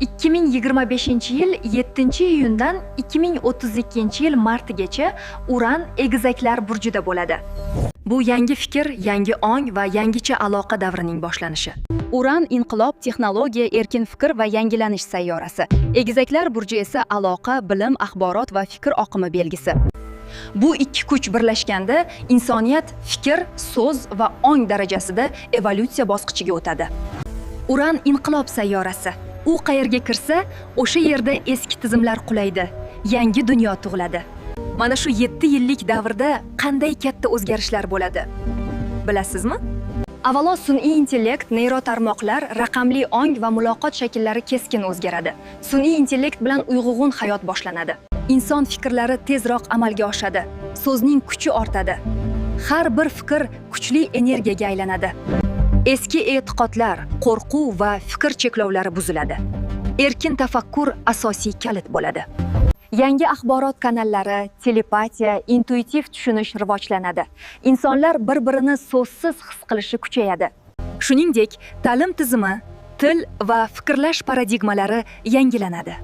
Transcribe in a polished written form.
2025-yil 7-iyundan 2032-yil martigacha Uran egizaklar burjida bo'ladi. Bu yangi fikr, yangi ong va yangicha aloqa davrining boshlanishi. Uran inqilob, texnologiya, erkin fikr va yangilanish sayyorasi. Egizaklar burji esa aloqa, bilim, axborot va fikr oqimi belgisi. Bu ikki kuch birlashganda insoniyat fikr, so'z va ong darajasida evolyutsiya bosqichiga o'tadi. Uran inqilob sayyorasi. U qayerga kirsa, o'sha yerda eski tizimlar qulaydi, yangi dunyo tug'iladi. Mana shu 7 yillik davrda qanday katta o'zgarishlar bo'ladi? Bilasizmi? Avvalo, sun'iy intellekt, neyrotarmoqlar, raqamli ong va muloqot shakllari keskin o'zgaradi. Sun'iy intellekt bilan uyg'ug'un hayot boshlanadi. Inson fikrlari tezroq amalga oshadi. So'zning kuchi ortadi. Har bir fikr kuchli energiyaga aylanadi. Eski e'tiqodlar, qo'rquv va fikr cheklovlari buziladi. Erkin tafakkur asosiy kalit bo'ladi. Yangi axborot kanallari, telepatiya, intuitiv tushunish rivojlanadi. Insonlar bir-birini so'zsiz his qilishi kuchayadi. Shuningdek, ta'lim tizimi, til va fikrlash paradigmalari yangilanadi.